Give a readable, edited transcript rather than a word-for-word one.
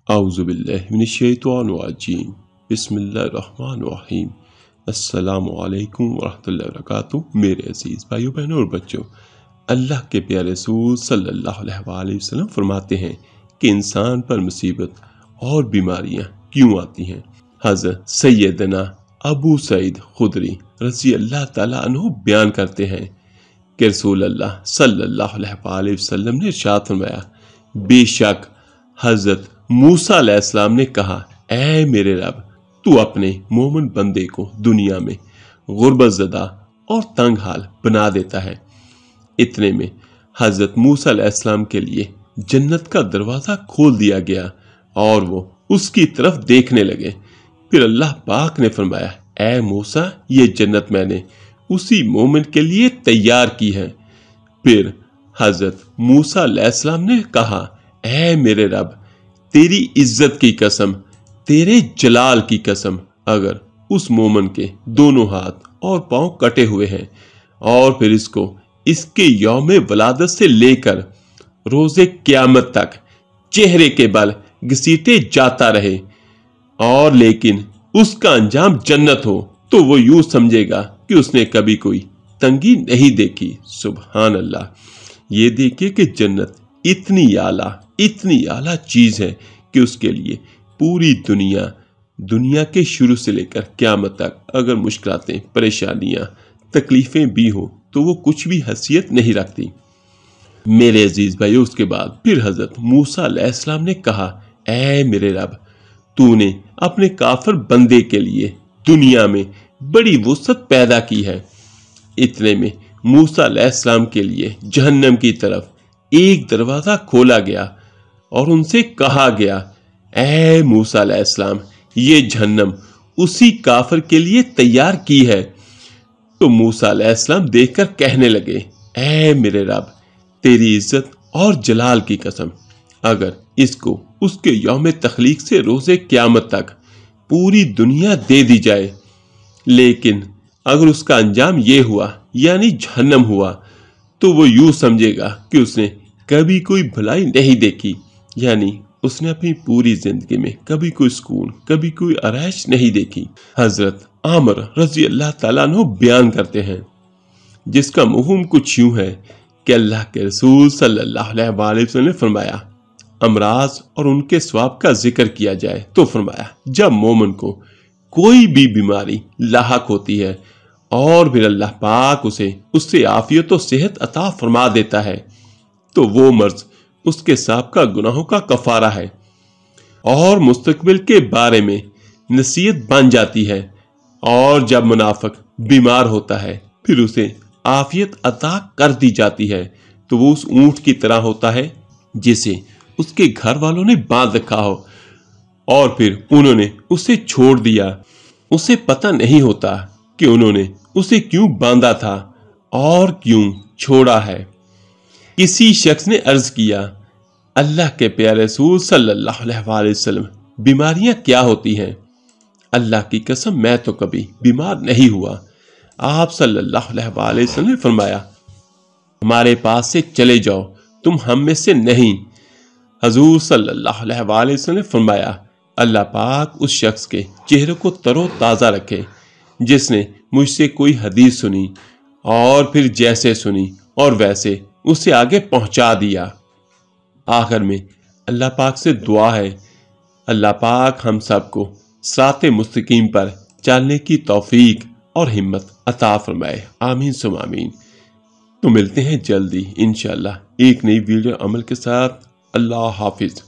औज़ुबिल्लाहिमिनश्शैतानिर्रजीम बिस्मिल्लाहिर्रहमानिर्रहीम। अस्सलामु अलैकुम वरहमतुल्लाहि वबरकातुहू। मेरे अजीज़ भाइयों बहनों और बच्चों, अल्लाह के प्यारे रसूल सल्लल्लाहु अलैहि वसल्लम फरमाते हैं कि इंसान पर मुसीबत और बीमारियां क्यों आती हैं। हज़रत सैयदना अबू सईद खुदरी रज़ी अल्लाह ताला अन्हु बयान करते हैं कि रसूल अल्लाह सल्लल्लाहु अलैहि वसल्लम ने इरशाद फरमाया, बेशक हज़रत मूसा अलैहिस्सलाम ने कहा, ऐ मेरे रब, तू अपने मोमिन बंदे को दुनिया में गुर्बत ज़दा और तंग हाल बना देता है। इतने में हज़रत मूसा अलैहिस्सलाम के लिए जन्नत का दरवाज़ा खोल दिया गया और वो उसकी तरफ देखने लगे। फिर अल्लाह पाक ने फरमाया, ऐ मूसा, ये जन्नत मैंने उसी मोमिन के लिए तैयार की है। फिर हज़रत मूसा अलैहिस्सलाम ने कहा, ऐ मेरे रब, तेरी इज्जत की कसम, तेरे जलाल की कसम, अगर उस मोमन के दोनों हाथ और पांव कटे हुए हैं और फिर इसको इसके यौमे वलादत से लेकर रोजे क़यामत तक चेहरे के बल घसीटे जाता रहे और लेकिन उसका अंजाम जन्नत हो, तो वो यूं समझेगा कि उसने कभी कोई तंगी नहीं देखी। सुभान अल्लाह। ये देखिए कि जन्नत इतनी आला चीज है कि उसके लिए पूरी दुनिया के शुरू से लेकर क़यामत तक अगर मुश्किलातें, परेशानियां, तकलीफें भी हो तो वो कुछ भी हैसियत नहीं रखती। मेरे अजीज भाइयों, उसके बाद फिर हजरत मूसा अलैहिस्सलाम ने कहा, ऐ मेरे रब, तूने अपने काफिर बंदे के लिए दुनिया में बड़ी वुसअत पैदा की है। इतने में मूसा अलैहिस्सलाम के लिए जहन्नम की तरफ एक दरवाजा खोला गया और उनसे कहा गया, ऐ मूसा अलैहिस्सलाम, ये जहन्नम उसी काफिर के लिए तैयार की है। तो मूसा अलैहिस्सलाम देखकर कहने लगे, ऐ मेरे रब, तेरी इज्जत और जलाल की कसम, अगर इसको उसके यौम तखलीक से रोजे क़यामत तक पूरी दुनिया दे दी जाए, लेकिन अगर उसका अंजाम ये हुआ यानी जहन्नम हुआ, तो वो यूं समझेगा कि उसने कभी कोई भलाई नहीं देखी, यानी उसने अपनी पूरी जिंदगी में कभी कोई सुकून, कभी कोई आराइश नहीं देखी। हजरत आमर रजी अल्लाह ताला अन्हु बयान करते हैं, जिसका मफहूम कुछ यूं है कि अल्लाह के रसूल सल्लल्लाहु अलैहि वसल्लम ने फरमाया, अमराज और उनके स्वाब का जिक्र किया जाए तो फरमाया, जब मोमिन को कोई भी बीमारी लाहक होती है और फिर अल्लाह पाक उससे आफियत और सेहत अता फरमा देता है, तो वो मर्ज उसके साबका गुनाहों का कफारा है और मुस्तकबिल के बारे में नसीहत बन जाती है। और जब मुनाफिक बीमार होता है, फिर उसे आफियत अता कर दी जाती है, तो वो उस ऊंट की तरह होता है जिसे उसके घर वालों ने बांध रखा हो और फिर उन्होंने उसे छोड़ दिया। उसे पता नहीं होता कि उन्होंने उसे क्यों बांधा था और क्यों छोड़ा है। किसी शख्स ने अर्ज किया, अल्लाह के प्यारे रसूल सल्लल्लाहु अलैहि वसल्लम, बीमारियां क्या होती हैं? अल्लाह की कसम, मैं तो कभी बीमार नहीं हुआ। आप सल्लल्लाहु अलैहि वसल्लम ने फरमाया, हमारे पास से चले जाओ, तुम हम में से नहीं। हजूर सल्लल्लाहु अलैहि वसल्लम ने फरमाया, अल्लाह पाक उस शख्स के चेहरे को तरो ताज़ा रखे जिसने मुझसे कोई हदीस सुनी और फिर जैसे सुनी और वैसे उसे आगे पहुंचा दिया। आखिर में अल्लाह पाक से दुआ है, अल्लाह पाक हम सबको सिराते मुस्तकीम पर चलने की तौफीक और हिम्मत अता फरमाए। आमीन सुम आमीन। तो मिलते हैं जल्दी इंशाअल्लाह एक नई वीडियो अमल के साथ। अल्लाह हाफिज।